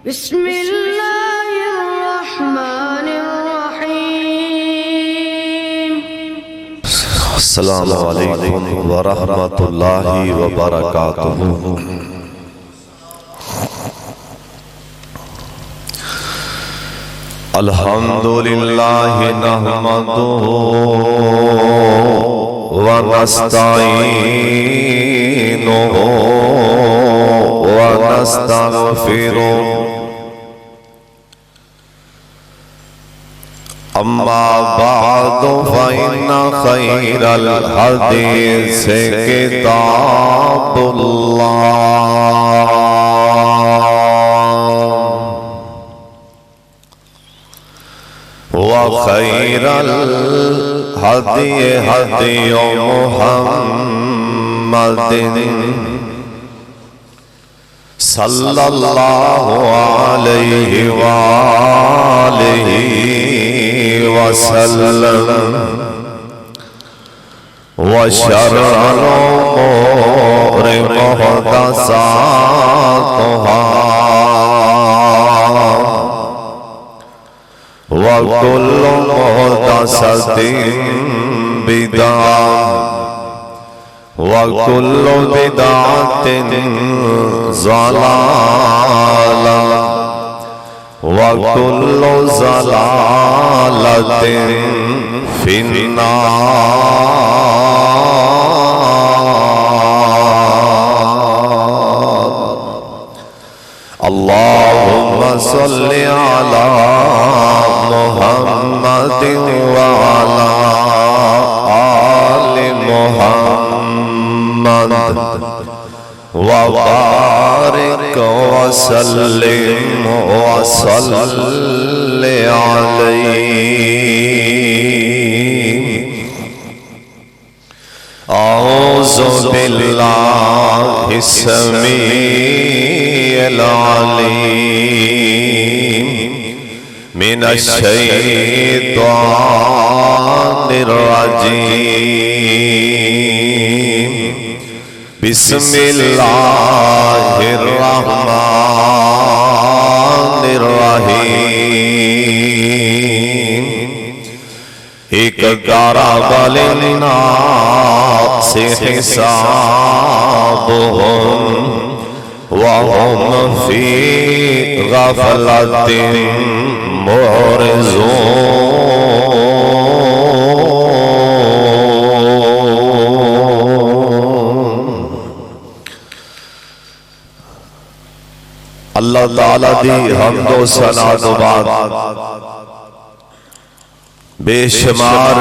बिस्मिल्लाहिर्रहमानिर्रहीम। अस्सलामु अलैकुम व रहमतुल्लाहि व बरकातुहू। अल्हम्दुलिल्लाहि नहमदुहू व नस्तईनुहू व नस्तगफिरुहू। अम्मा बादु फ़इन्न खैरल हदीस किताबुल्लाह व खैरल हदी हदी मुहम्मदिन सल्लल्लाहु अलैहि वालिहि वसल्लम व शर्रुल उमूरि मुहदसातुहा व कुल्लु मुहदसतिन बिदअह व कुल्लु बिदअतिन ज़लालह व कुल्लु ज़लालतिन फिन्नार। अल्लाहुम्मा सल्लि अला मुहम्मदिन व अला आलि मुहम्मद व बारिक व सल्लिम व सल्लि अलैहि। औज़ु बिल्लाहि समीइल अलीम मिनश शैतानिर रजीम। बिस्मिल्लाहिर्रहमानिर्रहीम। इक़्तरबल लिन्नासि हिसाबुहुम व हुम फ़ी ग़फ़लतिन मुअरिज़ून। अल्लाह ताला दी हम्दो सना तो बाद बेशुमार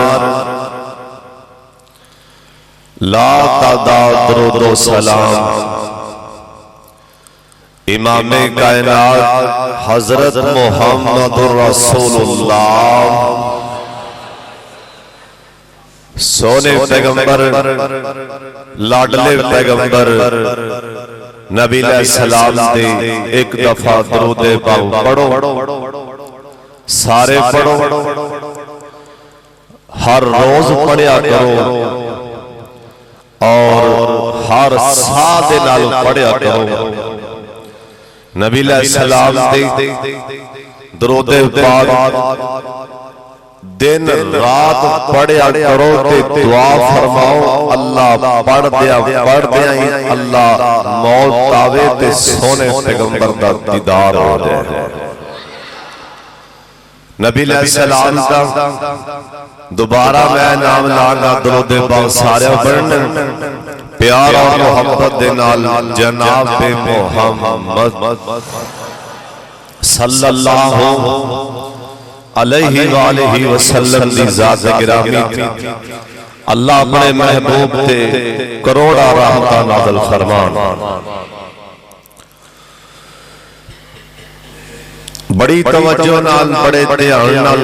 ला तादाद दुरूद व सलाम इमाम कायनात हजरत मुहम्मदुर रसूलुल्लाह सोने पैगंबर लाडले पैगंबर नबी सलाम दे एक दफा दरूद पाक पढ़ो, सारे पढ़ो, हर रोज पढ़िया करो और हर साह दे नाल पढ़िया करो। नबी सलाम दे दरूद पाक दिन रात पढ़िया करो ते दुआ फरमाओ। अल्लाह पढ़ दिया ही अल्लाह मौत आवे ते सोने पैगंबर दा दीदार हो जाए। नबी सलाम दा दोबारा मैं नाम लाना दरूद पाक सारे पढ़ने प्यार और मोहब्बत दे नाल जनाब मुहम्मद सल्लल्लाहु अलैहि वालिहि वसल्लम दी जात गिरामी अल्लाह अपने महबूब ते करोड़ा रहमतां नाज़िल फरमान। बड़ी तवज्जो नाल बड़े ध्यान नाल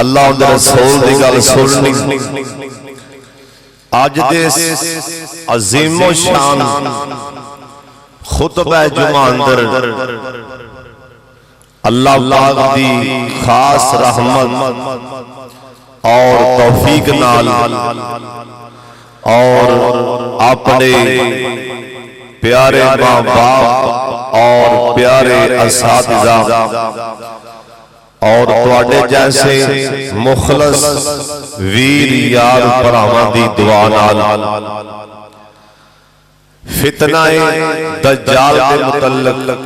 अल्लाह दे रसूल दी गल सुननी। आज दे अजीमो शान खुतबा जुमा अंदर अल्लाह पाक दी खास रहमत और तौफीक नाल और अपने प्यारे माँ बाप और प्यारे असातिज़ा और तुहाडे जैसे मुखलस वीर यार भरावां दी दुआ नाल फितनाए दज्जाल के मुतल्लक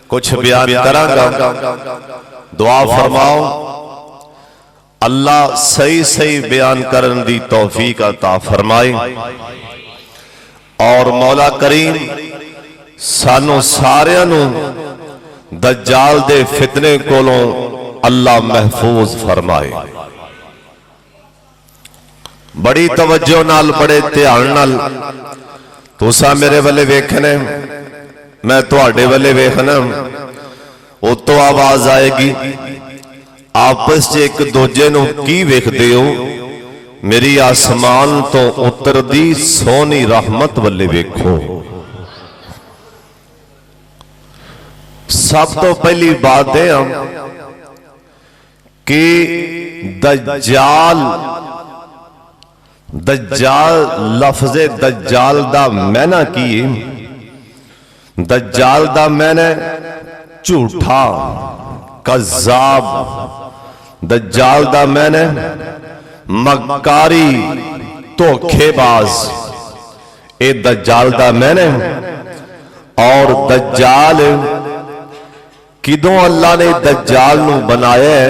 कुछ बयान करांगा। दुआ फरमाओ अल्लाह सही सही बयान करन दी तौफीक अता फरमाए और मौला करीम सानू सारियां नू दज्जाल दे फितने कोलों अल्लाह महफूज फरमाए। बड़ी तवज्जो नाल बड़े ध्यान नाल तुसा मेरे वाले वेखने मैं तुहाडे वाले वेखना उतो आवाज आएगी आपस च एक दूजे नू की वेखदे हो मेरी आसमान तो उतरदी सोहनी रहमत वाले वेखो। सब तो पहली बात है कि दज्जाल लफ्ज़े दज्जाल दा मैना की दज्जाल दा मैना झूठा कज़्ज़ाब दज्जाल दा मैना मक्कारी धोखेबाज ए दज्जाल दा मैना। और दज्जाल किदों अल्लाह ने दज्जाल नू बनाया है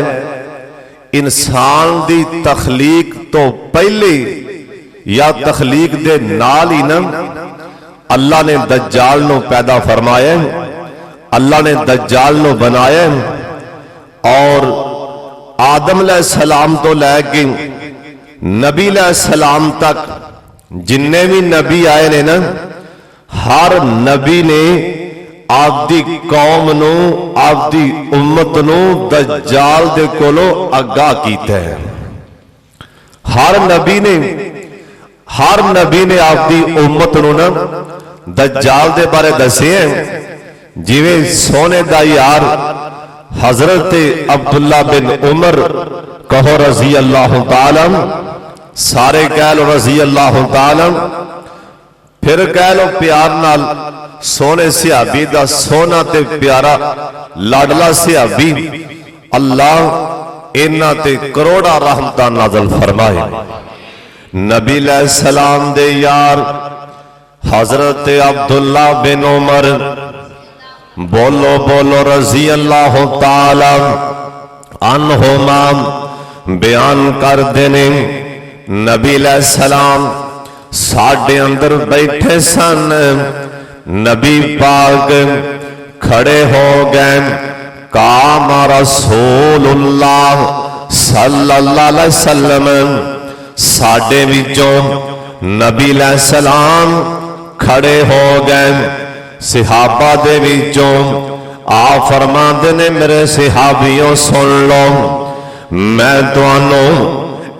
इंसान दी तखलीक तो पहले या तखलीक दे नाल ही ना अल्लाह ने दज्जाल नू पैदा फरमाया अल्लाह ने दज्जाल नू बनाया। और आदम अलैहिस्सलाम तो लैके नबी अलैहिस्सलाम तक जिन्ने भी नबी आए ने ना हर नबी ने आपदी कौम नू आपदी उम्मत नू दज्जाल दे कोलों आगाह कीता है। हर नबी ने आपदी उम्मत नू ना दज्जाल दे बारे दसे हैं। जिवें सोने दा यार हजरत अब्दुल्ला बिन उमर कहो रजी अल्लाह तआला सारे कह लो रजी अल्लाह तआला फिर कह लो प्यार नाल सोने सिहाबी दा सोना ते प्यारा लाडला सिहाबी अल्लाह इन्हां ते करोड़ा रहमतां नाज़िल फरमाए। नबी अलैहिस्सलाम दे यार हजरत अब्दुल्ला बिन उमर बोलो बोलो रजी अल्लाह तआला अन्हुमा बयान कर देने नबी अलैहिस्सलाम साडे अंदर बैठे सन नबी पाक खड़े हो गए काम रसूलुल्लाह सल्लल्लाहु अलैहि वसल्लम साडे विचों नबी अलैहिस्सलाम खड़े हो गए सिहाबा दे विचों आ फरमांदे ने मेरे सिहाबियों सुन लो मैं तुहानू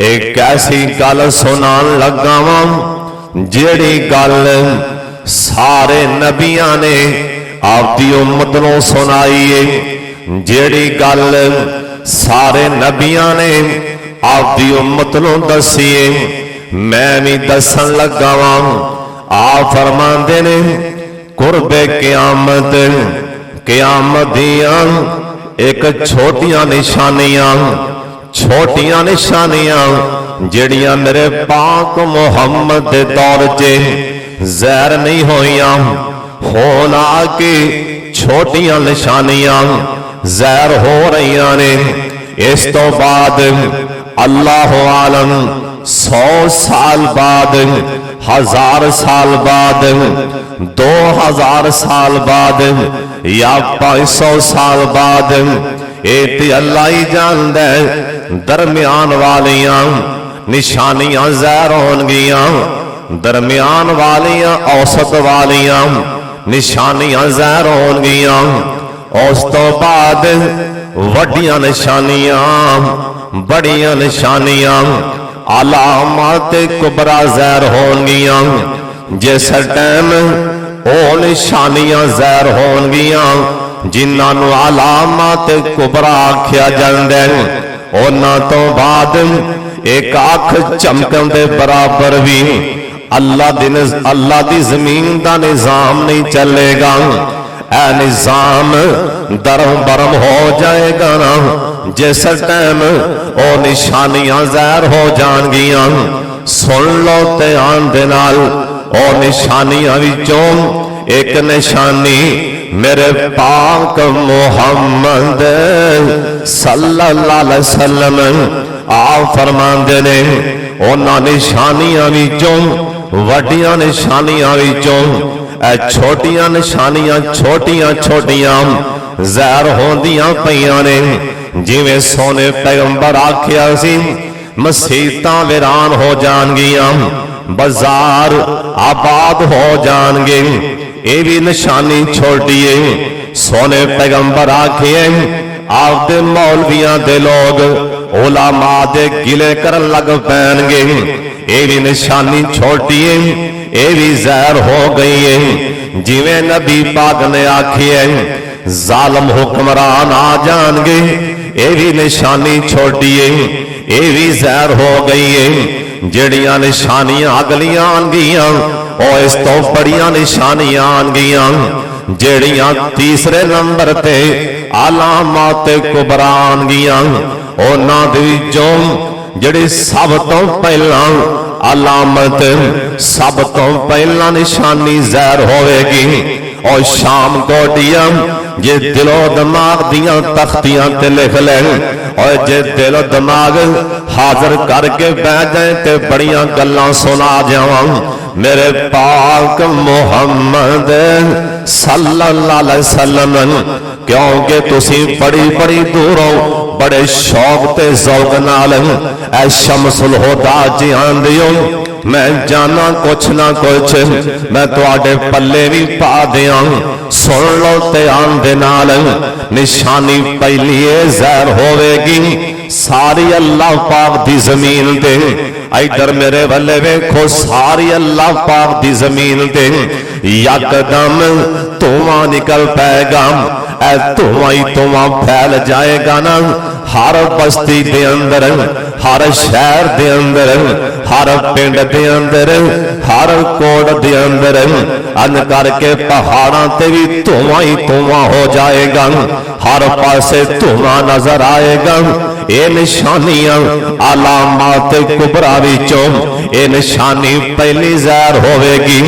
एक ऐसी गल सुनान लगा वां जेड़ी गल सारे नबियां ने आपदी उम्मत नू सुनाई है जेड़ी गल सारे नबियां ने आपदी उम्मत नू दसी है मैं भी दसन लगा वां। आ फरमांदे ने कुर्बे क़यामत क़यामत दियां एक छोटियां निशानियां जेड़ियां मेरे पाक मुहम्मद दे दौर च ज़हर नहीं होइयां होना कि छोटियां निशानियां ज़हर हो रही ने। इस तो बाद अल्लाह आलम 100 साल बाद 1000 साल बाद 2000 साल बाद या 500 साल बाद ये अल्लाह ही जानदा है दरमियान वालियां निशानियां ज़ाहिर होंगियां दरमियान वालियां औसत वालियां निशानियां ज़ाहिर होंगियां उस तो बाद वड्डियां निशानियां बड़ियां निशानियां अलामत कुबरा ज़ाहिर होंगियां जिस टाइम ओ निशानियां ज़ाहिर होंगियां जिन्होंने अलामत कुबरा आख्या जाता है उन्हां तो बाद एक अख चमकन दे बराबर भी अल्लाह दी जमीन दा निजाम नहीं चलेगा, ऐ निजाम दरम बरम हो जाएगा ना जिस टाइम ओ निशानियां ज़ाहिर हो जाएंगियां। सुन लो ध्यान दे नाल, ओ निशानियां विचों एक निशानी मेरे पाक मुहम्मद सल्लल्लाहु अलैहि वसल्लम आप फरमांदे ने, उन्हां निशानियां विचों वड्डियां निशानियां विचों छोटियां निशानियां छोटियां छोटियां ज़ाहिर होंदियां पईयां ने। जिवें सोने पैगंबर आख्या सी मसीतां वीरान हो जाणगियां, बाजार आबाद हो जाणगे, ये भी निशानी छोटी है। सोने पैगंबर आखिए आपदे मौलवियां दे लोग उलामा दे गिले करन लग पैणगे, ये भी निशानी छोटी है, ये भी ज़ाहिर हो गई है। जिवें नबी पाक ने आखिए जालिम हुक्मरान आ जाएंगे, ये भी निशानी छोटी है, ये भी ज़ाहिर हो गई है। जड़ियां निशानियां अगलियां आनगियां और इस तो बड़ियां निशानियां आनगियां, जड़ियां तीसरे नंबर ते आलामात कुबरा आनगियां। उन्हां दे विचों जिहड़ी सब तो पहला अलामत सब तो पहला निशानी ज़ाहिर होवेगी और शाम कोटियां जे दिलो दिमाग दियां तख्तियां ते लिख ले, और जे दिलो दिमाग हाजिर करके बह जाए ते बड़ियां गल्लां सुना जावां। मेरे पाक मुहम्मद सल्लल्लाहु अलैहि वसल्लम, क्योंकि तुसी बड़ी बड़ी दूरों बड़े शौक ते ज़ौक नाल ऐ शमसुल हुदा जी आंदे हो। मैं जाना कुछ ना कुछ मैं तुहाडे पल्ले भी पा दियां। सुन लो ध्यान दे नाल, निशानी पहली ज़ाहिर होवेगी सारी अल्लाह पाक दी जमीन ते। इधर मेरे वाले वेखो, सारी अल्लाह पाक दी जमीन ते यकदम धुआं निकल पाएगा। ऐ धुआं ही धुआं फैल जाएगा ना हर बस्ती दे अंदर, हर शहर दे अंदर, हर पिंड दे अंदर, हर कोट दे अंदर, अन करके पहाड़ां ते भी धुआं ही धुआं हो जाएगा, हर पासे धुआं नजर आएगा। ये निशानियां अलामात कुबरा विचों ये निशानी पहली ज़ाहिर होवेगी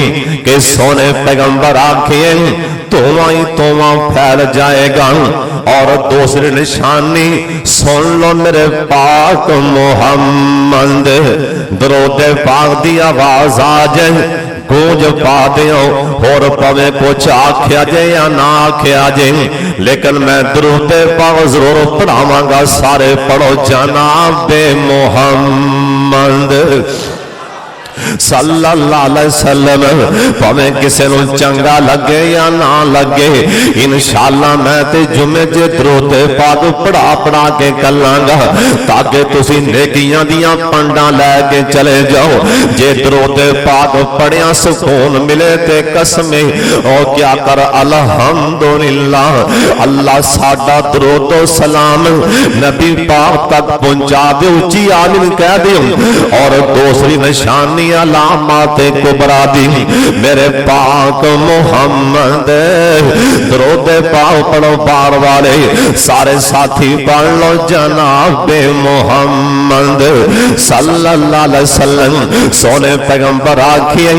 कि सोने पैगंबर आखिए धुआं ही धुआं फैल जाएगा। और दूसरी निशानी सुन लो मेरे पाक मुहम्मद दरूद पाक दी आवाज आ जाए, गूंज पा दियो। और पवे कुछ आख्या जे या ना आख्या जे, लेकिन मैं दरूद पाक जरूर पढ़ावांगा। सारे पढ़ो जनाब मुहम्मद सल्लल्लाहु अलैहि वसल्लम। भावें किसी नूं चंगा लगे या ना लगे, इंशाअल्लाह मैं ते जुमे जे दरूद पाक पढ़ा पढ़ा के कलांगा, ताकि तुसी नेकियां दियां पंडां लैके चले जाओ। जे दरूद पाक पढ़िया सुकून मिले ते कसमे ओ क्या कर अल्हम्दुलिल्लाह, अल्लाह साडा दरूद सलाम नबी पाक तक पहुंचा दे, उच्ची आलिम कह दे। और दूसरी निशानी अलामात कुबरा दी मेरे पाक मुहम्मद दरूद पाक पढ़ो बार वाले सारे साथी पढ़ लो जनाब मुहम्मद सल्लल्लाहु अलैहि वसल्लम। सोने पैगंबर आखिए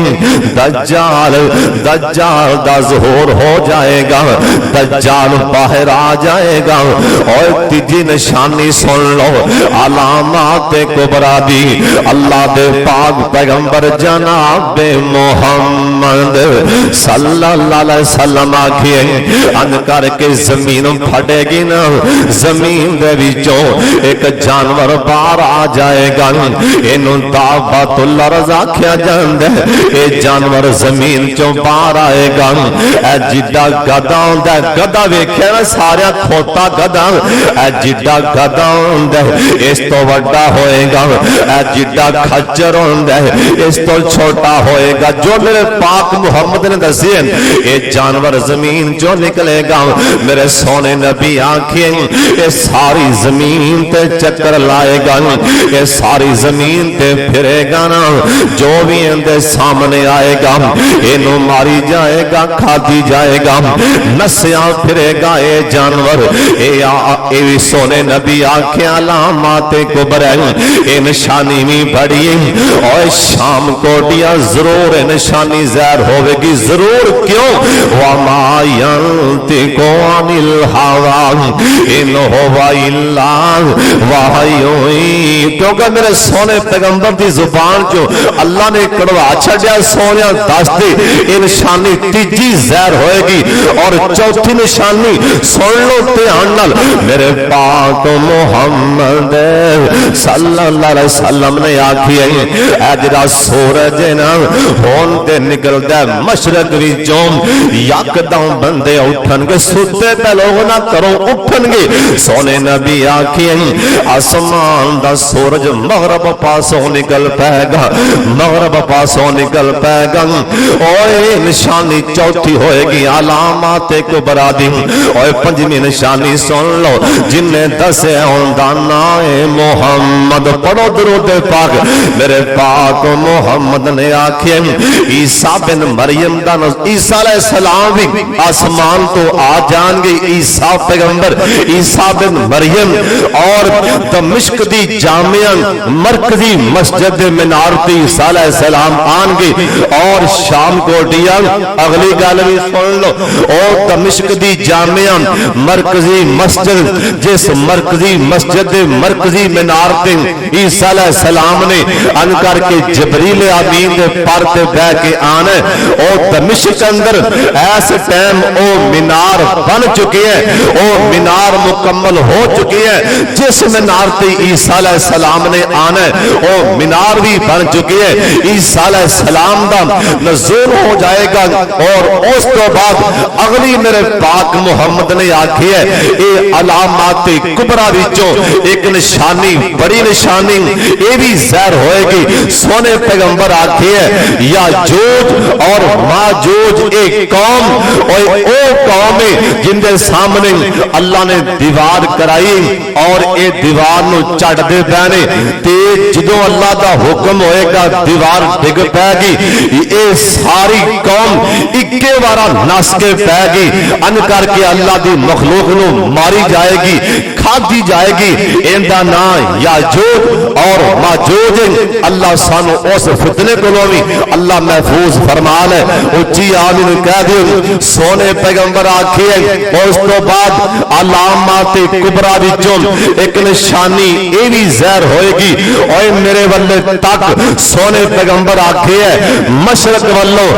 दज्जाल दज्जाल दा ज़हूर हो जाएगा, दज्जाल बाहर आ जाएगा। और तीजी निशानी सुन लो अलामात कुबरा दी अल्लाह दे पाक पैगंबर जनाब मुहम्मद सल्लल्लाहु अलैहि वसल्लम आखिए अन करके जमीन फटेगी ना, जमीन दे विचों एक जानवर बाहर आ जाएगा। इनू दावतुल अर्ज़ आख्या जांदा है। ये जानवर जमीन चों बाहर आएगा, ऐ जिड्डा गधा हुंदा है, गधा वेख्या ना सारा खोता गधा, ऐ जिड्डा गधा हुंदा है इस तो वड्डा होएगा, ऐ जिड्डा खच्चर हुंदा है इस तो छोटा होएगा। जो मेरे पाक मुहम्मद ने दसे ये जानवर जमीन जो निकलेगा, मेरे सोने नबी आंखें ये सारी जमीन ते चक्कर लाएगा, ये सारी जमीन ते फिरेगा ना, जो भी इनके सामने आएगा इनू मारी जाएगा, खादी जाएगा, नस्या फिरेगा ये जानवर। ये सोने नबी आंखें अलामाते कुबरा, ये निशानी भी बड़ी और शाम कोटिया जरूर निशानी ज़ाहिर होगी, जरूर। क्यों? वमायंति को अनिल हवा इन हुवा इल्ला वहयुही। क्योंकि मेरे सोने पैगंबर की जुबान चो अल्लाह ने कड़वा छड़िया, सोनिया दस दे ये निशानी तीजी ज़ाहिर होएगी। और चौथी निशानी सुन लो ध्यान नाल, मेरे पाक मुहम्मद सल्लल्लाहु अलैहि वसल्लम ने आखी है जरा सूरज है ना होन ते निकलता है मशरक विचों, यकदम बंदे उठनगे, सुते पे लोग ना करो उठनगे। सोने नबी आखी आसमान दा सूरज मगरब पासों निकल पाएगा, मगरब पासों निकल पाएगा। ओए निशानी चौथी होएगी अलामाते कुबरा दी। ओए पंजवीं निशानी सुन लो, जिन्हें दसे उनदा नाम है मुहम्मद। पढ़ो दुरूद पाक। मेरे पाक मुहम्मद ने आखे ईसा बिन मरियम दा, ईसा अलैहिस्सलाम भी आसमान तो आ जाएंगे, ईसा पैगंबर ईसा बिन मरियम। और दमिश्क दी जामिया मरकजी मस्जिद मिनारती ईसा अलैहिस्सलाम आएंगे। और शाम को दिया अगली गल भी सुन लो, और दमिश्क दी जामिया मरकजी मस्जिद, जिस मरकजी मस्जिद मरकजी मिनारती ईसा अलैहिस्सलाम ने अन करके जबरील आमीन के पर ते बह के आना। और दमिश्क अंदर ऐस टाइम ओ मीनार बन चुके हैं, ओ मीनार मुकम्मल हो चुके हैं। जिस मीनार ते ईसा अलैहिस्सलाम ने आना ओ मीनार भी बन चुके हैं। ईसा अलैहिस्सलाम दा नज़ूल हो जाएगा। और उस तो बाद अगली मेरे पाक मुहम्मद ने आखी है ये अलामाते कुबरा विचों एक निशानी, बड़ी निशानी ये भी ज़ाहिर होएगी। सोने पैगंबर आखे है याजूज और माजूज एक कौम, और ओ कौम है जिनके सामने अल्लाह ने दीवार कराई और ये दीवार नू चढ़दे पैने ते जो अल्लाह का हुक्म होएगा दीवार डिग पैगी। ये सारी कौम इक्के बारा नस के पैगी। अन करके अल्लाह की मखलूक नू मारी जाएगी, खादी जाएगी। इनका नाम याजूज और माजूज। अल्लाह सानू उस फितने को भी अल्लाह महफूज फरमा ले। उच्ची आमीन कह दियो। सोने पैगंबर आखी है उस तो बाद अलामाते कुबरा विचों एक निशानी ये भी ज़ाहिर होएगी। और मेरे वल्ले तक सोने पैगंबर आखे है मशरक वालों,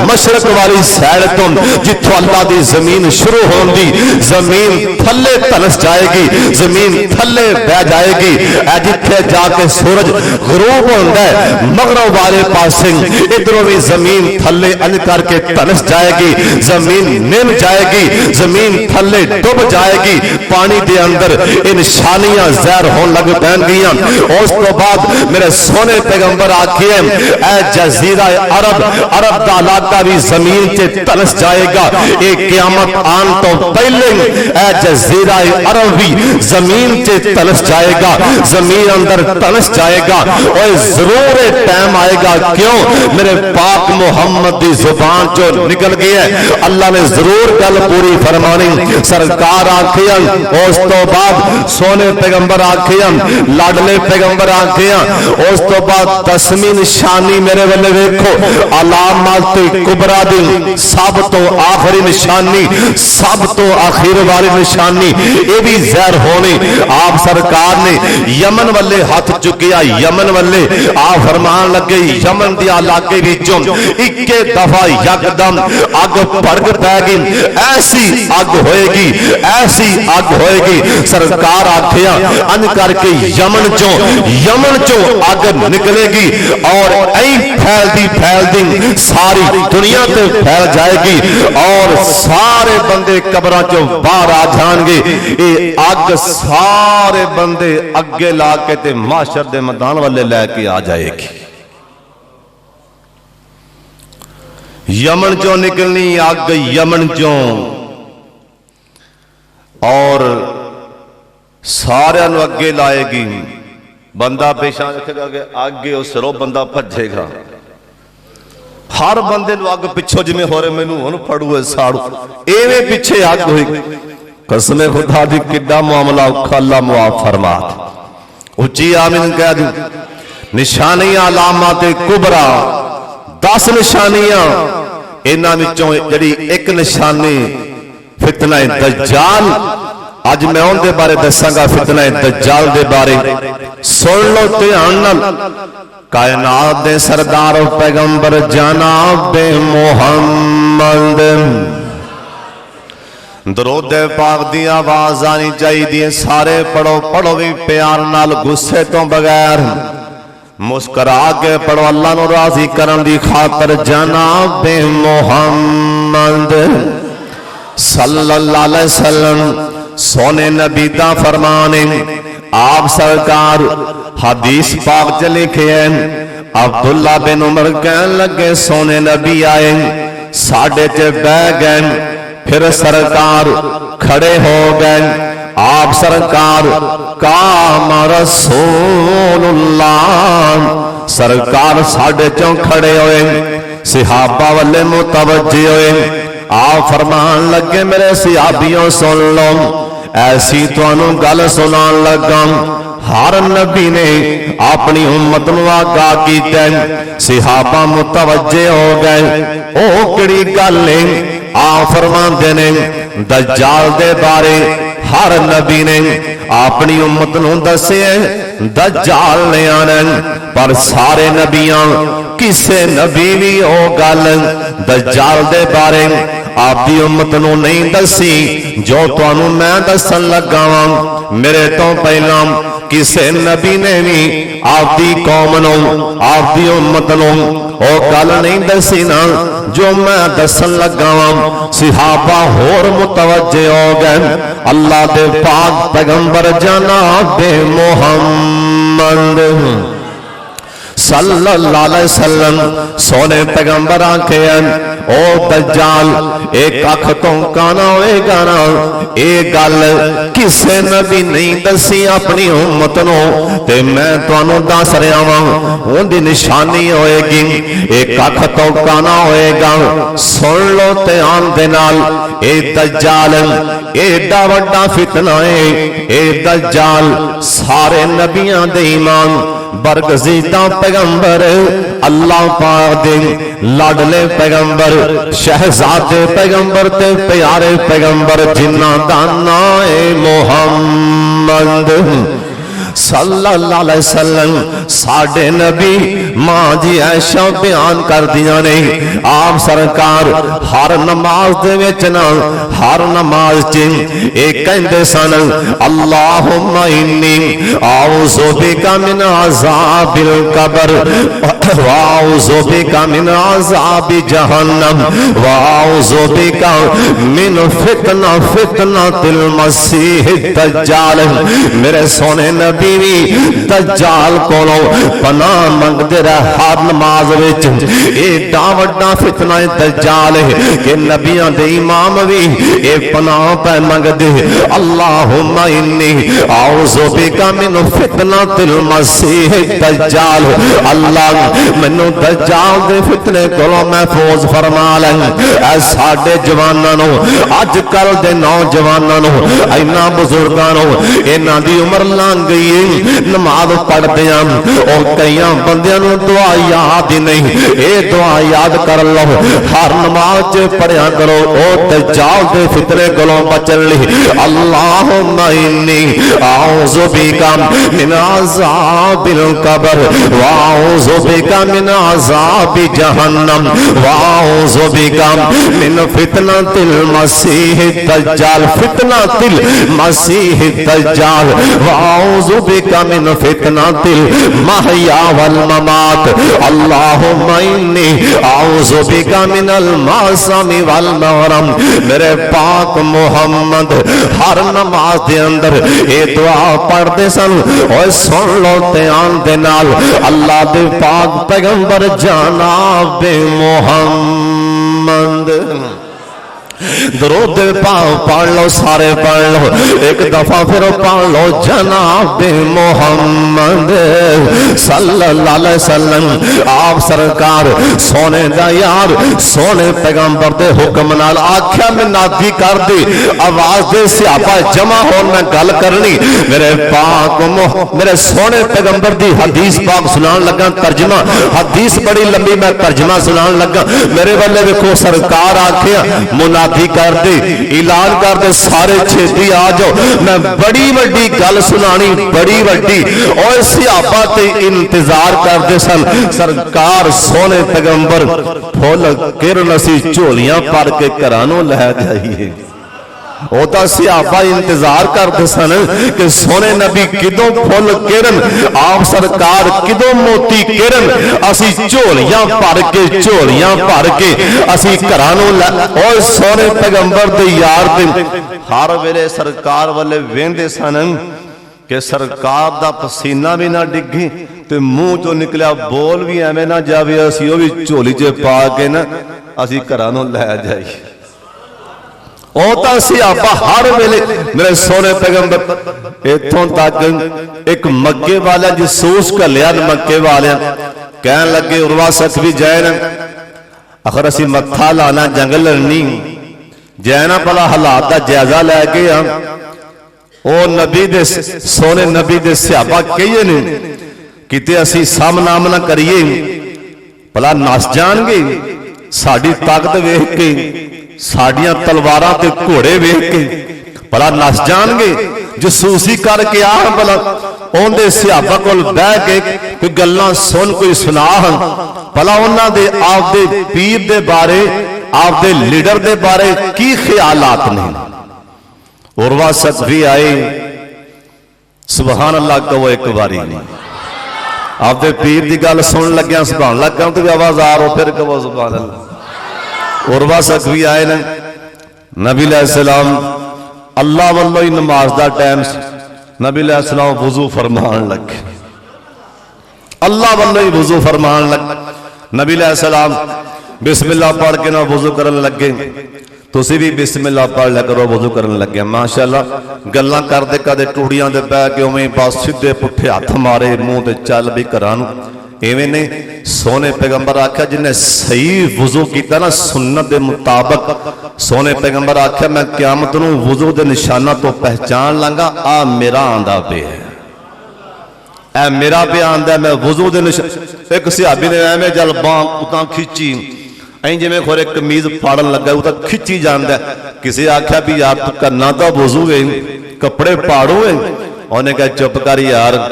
मशरक वाली सैड तो जिथों अल्लाह की जमीन शुरू होगी, जमीन थले तलस जाएगी, जमीन थले बह जाएगी। जिथे जाके सूरज गुरूब होता है मगरब वाले पासे इधरों भी जमीन थले अन करके तलस जाएगी, जमीन निम जाएगी, जमीन थले डुब जाएगी पानी के अंदर। इन निशानियां ज़ाहिर होने लग पैनगियां। उस तो बाद मेरे सोने पैगंबर आखिए ऐ जजीरा अरब, अरब का इलाका भी जमीन से तलस जाएगा। एक क़यामत आन तो पहले ऐ जजीरा अरब भी जमीन से तलस जाएगा, जमीन अंदर तलस जाएगा। और जरूर टाइम आएगा। क्यों? मेरे पाक मुहम्मद की जुबान जो निकल गई है अल्लाह ने जरूर गल पूरी फरमानी। सरकार आखिया उस तो बाद सोने पैगंबर आखिया, लाडले पैगंबर आखिया। उस तो बाद 10वीं निशानी मेरे वाले वेखो अलामत कुबरा दी सब तो आखिरी निशानी, सब तो आखिर वाली निशानी ये भी ज़ाहिर होनी। आप सरकार ने यमन वाले हाथ चुकिया, यमन वाले आ फरमान लगे यमन के इलाके विचों इक्के दफा यकदम अग भड़क पैगी। ऐसी अग होएगी, ऐसी अग होएगी। सरकार आखिया अन करके यमन चो अग निकलेगी और ऐ फैलदी सारी दुनिया ते फैल जाएगी और सारे बंदे कब्रां चो बाहर आ जाएंगे। ये अग सारे बंदे अगे ला के ते माशर दे मैदान वाले लैके आ जाएगी। यमन चो निकलनी अग यमन चो और सारिया अगे लाएगी। बंदा पेशा रखेगा कि आगे उस सिरों बंदा भजेगा। हर बंदे अग पिछो जिमें हो रहे मैनू हुण फड़ू साड़ू एवें पिछे अग हुई। कसमे खुदा दी किड्डा मामला औखा अल्लाह मुआफ फरमा। उच्ची आमीन कह दूं। निशानियां अलामत कुबरा 10 निशानियां इन्हां विचों जिहड़ी एक निशानी फितना दज्जाल। अज मैं उनके बारे दसांगा फितना दज्जाल दे बारे। सुन लो ध्यान नाल। कायनात दे सरदार पैगंबर जनाब मुहम्मद दरूद पाक दी आवाज आनी चाहिए। सारे पढ़ो पढ़ो भी प्यार नाल गुस्से तो बगैर मुस्करा के पढ़ो अल्लाह नू राजी करन दी खातर। जनाब मुहम्मद सल्लल्लाहु अलैहि वसल्लम सोने नबी दा फरमाने। आप सरकार हदीस पाक च लिखे हैं। अब्दुल्ला बिन उमर कहन लगे सोने नबी आए साडे च बह गए। फिर सरकार खड़े हो गए। आप सरकार काम रसूलुल्लाह सरकार साडे चों खड़े होए। सिहाबा वाले मुतवज्जे होए। आप फरमान लगे मेरे सिहाबियों सुन लो ऐसी तुहानू गल सुनान लगा। हर नबी ने अपनी उम्मत नू आगाह कीता। सिहाबा मुतवज्जे हो गए। ओ किहड़ी गल है? आप फरमांदे ने दज्जाल दे बारे हर नबी ने अपनी उम्मत नू दसे। दज्जाल ने आना पर सारे नबियां किसे नबी भी ओ गल दज्जाल दे बारे आपकी उम्मत नू नहीं दसी जो तुहानू मैं दसन लगा वां। मेरे तो पहला किसे नबी ने भी आपकी कौम नू आपकी उम्मत नू ओ गल नहीं दसी ना जो मैं दसन लगा वां। सिहाबा होर मुतवज्जे हो गए। अल्लाह दे पाक पैगंबर जनाब मुहम्मद सल्लल्लाहु अलैहि वसल्लम सोने पैगंबर आखे ओ दज्जाल एक अख तो काना होएगा ना। ये गल किसे नबी नहीं दसी अपनी उम्मत नू ते मैं तुहानू दस रहा वां। उनकी निशानी होएगी एक अख तो काना होएगा। सुन लो ध्यान दे नाल। ए दज्जाल एडा वड्डा फितना है। ए दज्जाल सारे नबियां दे ईमान बरगजीदा पैगंबर अल्लाह पाक दे लाडले पैगंबर शहजादे पैगंबर ते प्यारे पैगंबर जिन्ना दा नाम है मुहम्मद सल्लल्लाहु अलैहि वसल्लम। साडे नबी मां जी ऐशा बयान कर दिया ने आप सरकार हर नमाज दे विच ना हर नमाज च एक कहंदे सन अल्लाहुम्मा इन्नी आऊज़ु बिका मिन अज़ाबिल कब्र व आऊज़ु बिका मिन अज़ाबि जहन्नम व आऊज़ु बिका मिन फितनतिल मसीह दज्जाल। मेरे सोने नबी दज्जाल कोलों पनाह मंगदे रहे हर नमाज विच। एडा वड्डा फितना दज्जाल है कि नबियां दे इमाम भी ए पनाह पे मंगदे। अल्लाहुम्मा इन्नी आऊज़ु बिका मिन फितनतिल मसीह दज्जाल। अल्लाह मैनू दज्जाल दे फितने कोलों महफूज फरमा ले। ऐ साडे जवानां नू अजकल दे नौजवानां नू इन्हां बुजुर्गां नू इन्हां दी उम्र लंघ गई नमाज पढ़ते हैं और कई बंदियां नू दुआ याद ही नहीं। ये दुआ याद कर लो हर नमाज च पढ़िया करो ओ दज्जाल दे फितने कोलों बचन लई। अल्लाहुम्मा इन्नी आऊज़ु बिका मिन अज़ाबिल कब्र व आऊज़ु बिका मिन अज़ाबि जहन्नम व आऊज़ु बिका मिन फितनतिल मसीह दज्जाल फितनतिल मसीह दज्जाल व आऊज़ु बिका मिन फितनतिल महया वल ममात। अल्लाहुम्मा इन्नी आऊज़ु बिका मिनल मासमी वल मगरम। मेरे पाक मुहम्मद हर नमाज दे अंदर ये दुआ पढ़ते सन। और सुन लो ध्यान दे नाल अल्लाह दे पाक पैगंबर जनाब मुहम्मद मोहम्मद। दरूद पाक पढ़ लो, सारे पढ़ लो, एक दफा फिर पढ़ लो जनाब मोहम्मद सल्लल्लाहु अलैहि वसल्लम। आप सरकार सोने दा यार सोने पैगंबर दे हुक्म नाल आख्या मैं नादी कर दी आवाज दे सियापा जमा हो मैं गल करनी। मेरे पाक मेरे सोने पैगंबर दी हदीस पाक सुनान लगा तर्जमा, हदीस बड़ी लंबी मैं तर्जमा सुनान लगा। मेरे वाले देखो सरकार आख्या मुना कर दे, ऐलान कर दे सारे छेती आ जाओ, मैं बड़ी वड्डी गल सुनानी बड़ी वड्डी। और सियापा ते इंतजार करते सन सरकार सोने पैगंबर फुल किरण असी झोलियां भर के घरां नूं लै जाइए। ओदा सियापा इंतजार करते सन कि सोने नबी किदों फुल किरण आप सरकार किदों मोती किरण असी झोलियां भर के असी घरां नूं और सोने पैगंबर दे यार दे हर वेले सरकार वाले वेंदे सन कि सरकार दा पसीना भी ना डिगे ते मुंह चों निकलिया बोल भी एवें ना जावे, असी ओ भी झोली च पा के ना असी घरां नूं लै जाइए। सियापा हर वेले मेरे सोने पैगंबर इथों तक एक मक्के वाले जसूस घलिया मक्के वाले कह लगे उर्वा सच भी जाए ना अखर असी मत्था लाना जंग लड़नी जै ना भला हालात का जायजा लैके ओ नबी दे सोने नबी दे सियापा कहिए ने किते असी सामनाम ना करिए भला नस जाएंगे साड़ी ताकत वेख के साड़ियां तलवारां ते घोड़े वेख के भला नस जाएंगे। जसूसी करके आ भला उनके सियापा कोल बह के कोई गल्लां सुन कोई सुना भला उन्हां दे आपदे पीर दे बारे आपदे लीडर दे बारे की ख्यालात ने। उर्वा सखवी आए सुभान अल्लाह कहो एक बारी आपदे पीर की गल सुन लग्या सुभान अल्लाह कहो तो आवाज आ रो फिर कहो सुभान अल्लाह। उर्वा सखवी आए ने नबी अलैहिस्सलाम अल्लाह वालों ही नमाज का टाइम नबी अलैहिस्सलाम वुजू फरमान लगे अल्लाह वालों ही वुजू फरमान लगे। नबी अलैहिस्सलाम बिस्मिल्लाह पढ़ के ना वुजू करन लगे तुसी भी बिस्मिल्लाह पढ़ लिया करो वुजू करन लगे। माशाअल्लाह गल्लां करदे कदे टूड़ियां दे बह के उवें बस सीधे पुठे हथ मारे मुंह ते चल भी घरां नूं इवें ने। सोने पैगंबर आख्या जिन्हें सही वुजू किया ना सुन्नत के मुताबिक सोने पैगंबर आख्या मैं क़यामत नूं वुजू के निशाना तो पहचान लांगा आ मेरा आंदा पे है ए मेरा पे आंदा मैं वुजू के निशान। एक सहाबी ने एवें जल बांह उतां खिंची ऐ जिवें खोरे कमीज फाड़न लगा उतां खिंची जांदा। किसी आख्या भी यार तू करना तो वुजू है कपड़े फाड़ो है उन्हें कहा चुप कर यार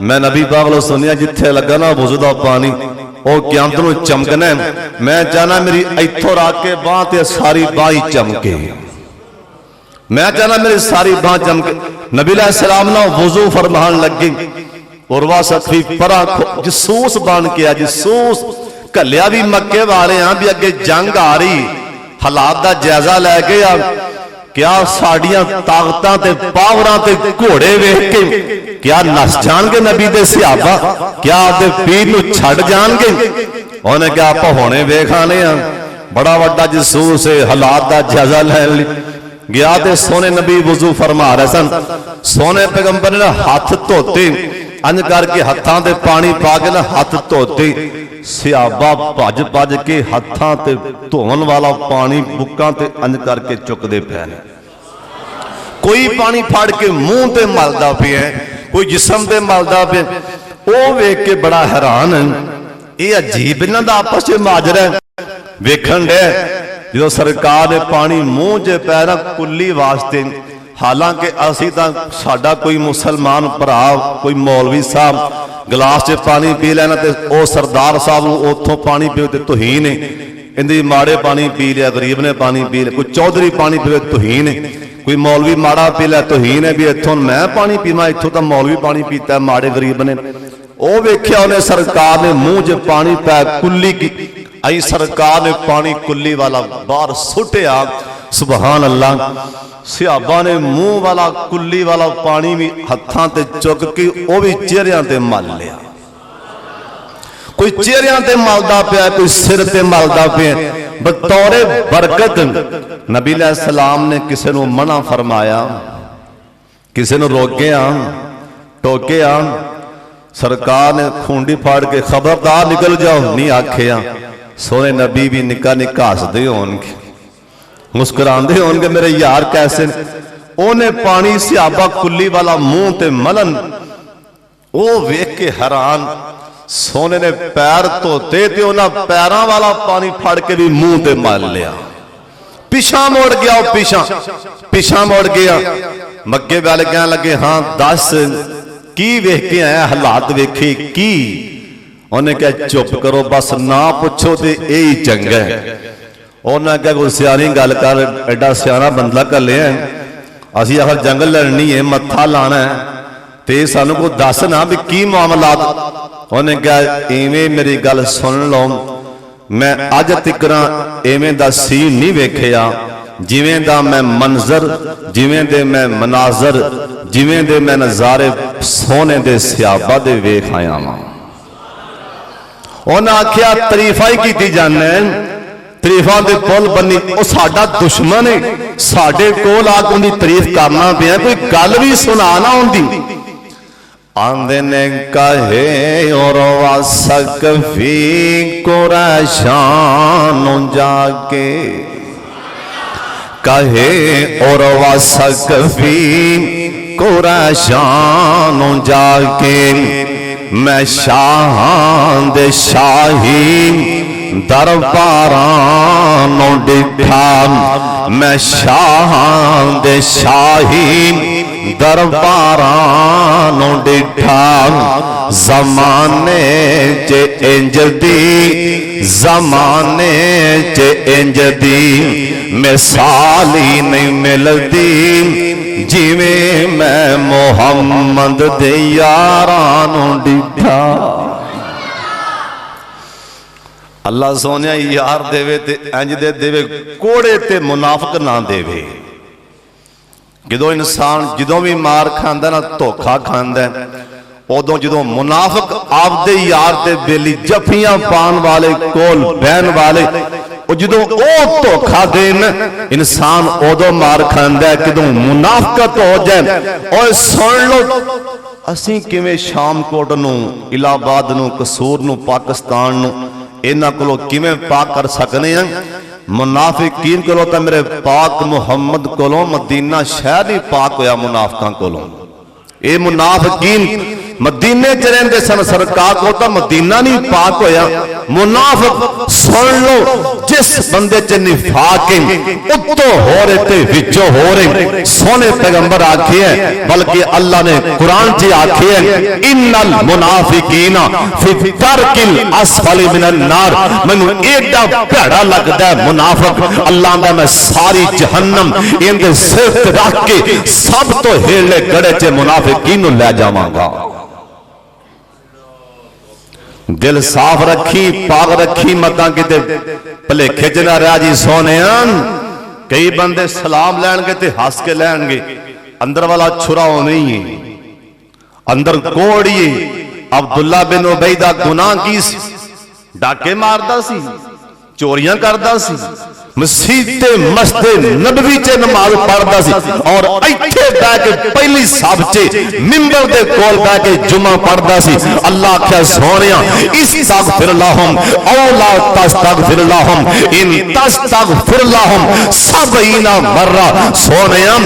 मैं नबी पाक लो सुनिया जिथे लगा ना वुजू दा पानी ओ क़यामत नूं चमकना है। मैं चाहना मेरी इथों रख के बांह ते सारी बांह चमके मैं चाहना मेरी सारी बांह चमके। नबी अलैहिस्सलाम ना वुजू फरमान लगे उर्वा सखवी परा जसूस बन के जसूस घलिया भी मक्के वाले हाँ भी अगे जंग आ रही हालात का जायजा लैके आ क्या साड़ियां ताकतां ते पावरां ते घोड़े वेख के क्या नस जाएंगे नबी दे सहाबा क्या आपदे पीर नूं छड्ड जाएंगे। उन्हें क्या आप हुणे वेख आने बड़ा वड्डा जसूस है हालात का जायजा लैन लई गया ते सोने नबी वुजू फरमा रहे सन। सोने पैगंबर ने हाथ धोते अंज करके हत्थां ते पानी पा के ना हाथ धोते सियाबा भज भज के हत्थां ते धोवन वाला पानी बुक्कां ते अंज करके चुकते पे कोई पानी फाड़ के मुंह ते मलदा पे कोई जिसम ते मलदा पे वो वेख के बड़ा हैरान ये अजीब इन्हां दा आपस च माजरा वेखण दे जो सरकार ने पानी मुंह च पै ना कुल्ली वास्ते हालांकि असी तां साडा कोई मुसलमान भरा कोई मौलवी साहब गिलास च पानी पी लेना ते ओ सरदार साहब उतों पानी पीओ ते तुहीन है इंदी माड़े पानी पी लिया गरीब ने पानी पी लिया कोई चौधरी पानी पीवे तुहीन है कोई मौलवी माड़ा पी लिया तुहीन है भी इत्थों मैं पानी पीवा इत्थों तो मौलवी पानी पीता माड़े गरीब ने ओ वेख्या उन्हें सरकार ने मुंह च पानी पै कुल्ली की आई सरकार ने पानी कुल्ली वाला बाहर सुटिया सुभान अल्लाह सियाबा ने मुंह वाला कुल्ली वाला पानी भी हत्थां ते चुक के वो भी चेहरियां ते मल लिया। कोई चेहरियां ते मलदा पिया, कोई सिर ते मलदा पिया। बतौरे बरकत नबी सलाम ने किसी को मना फरमाया, किसी ने रोकिया टोकिया, सरकार ने खूंडी फाड़ के खबरदार निकल जाओ नहीं आखिया। सोने नबी भी निका निका हसदे होणगे, मुस्कुरांदे होणगे, मेरे यार कैसे। उन्हें पानी सियाबा कुल्ली वाला मुंह ते मलन, वो वेख के हैरान। सोने ने पैर धोते ते उन्हें पैरों वाला पानी फड़ के भी मुंह ते मल लिया। पिछा मुड़ गया, पिछा मुड़ गया। मक्के वाले कहने लगे, हाँ दस की वेख के आया, हालात वेखे की? उन्हें कहा चुप करो, बस ना पूछो तो यही चंगा है। उन्हें क्या कोई सियानी गल कर, एडा सियाना बंदा घलिया, असी आखिर जंग लड़नी है, मत्था लाना है, तो सानू को दस ना भी की मामलात। उन्हें कहा इवें मेरी गल सुन लो, मैं अज तिकरा इवें दा सीन नहीं वेखिया, जिवें दा मैं मंजर, जिवें दे मैं मनाजर, जिवें दे मैं नजारे सोने दे सियाबा दे वेख आया वां। उन्हें आख्या तरीफा ही की जाने, तरीफा दे पुल बनी, वो साडा दुश्मन है, साडे कोल आके उनकी तारीफ करना पिया, कोई गल भी सुना ना उनकी। आंदे ने कहे और वासकफी कुरैशान जाके, कहे और वासकफी कुरैशान जाके, मैं शाहां दे शाही दरबारां नु डिठा, मैं शाहां दे शाही दरबारां नु डिठा। जमाने च इंज दी, जमाने च इंज दी मिसाल ही नहीं मिलदी, जिवें मैं मोहम्मद दे यारां नु डिठा। अल्लाह सोने यार देवे ते इंज दे देवे, कोड़े ते मुनाफिक ना देवे। जो इंसान जो भी मार खांदा ना धोखा खांदा, उदों जो मुनाफिक आपदे यार दे बेली जफियां पान वाले कोल बहन वाले, जो धोखा देन इंसान उदों मार खांदा है कि मुनाफिकत हो जाए। और सुन लो, असी किवें शामकोट नूं, इलाहाबाद नूं, कसूर नूं, पाकिस्तान नूं इन्हां कोलों किवें पाक कर सकने हैं। मुनाफिकीन कोलों तां मेरे पाक मुहम्मद कोलों मदीना शहर ही पाक होया मुनाफिकां कोलों। ये मुनाफिकीन मदीने च रहिंदे सन, सरकार को तो मदीना नहीं पाक होया। मुनाफिक सुन लो, जिस बंदे च निफाक है उत्तो हो रहे थे विचों हो रहे। सोने पैगंबर आखे है, बल्कि अल्लाह ने कुरान च आखे है, इन्नल मुनाफिकीना फी तरकिल अस्फली मिनन नार। मैनू एडा भैड़ा लगदा है मुनाफिक, अल्लाह दा मैं सारी जहन्नम इनके सिर ते रख के सब तो हेले गड़े च मुनाफिकीन नूं ले जावांगा। दिल साफ रखी, पाक रखी, मतां किते भलेखे च ना रह जी। सोने कई बंदे सलाम लैणगे ते हस के लैणगे, अंदर वाला छुरा नहीं है, अंदर कोड़िए। अब्दुल्ला बिन उबई दा गुनाह की सी? डाके मारदा सी, चोरियां करदा सी, मसीते मस्जिद नबवी च नमाज पढ़दा सी, और इत्थे बैठ के पहली सब च मिंबर दे कोल बैठ के जुमा पढ़दा सी। अल्लाह आख्या सोनिया, इस्तगफिर लहुम औ ला तस्तगफिर लहुम इन तस्तगफिर लहुम 70 मर्रा। सोनिया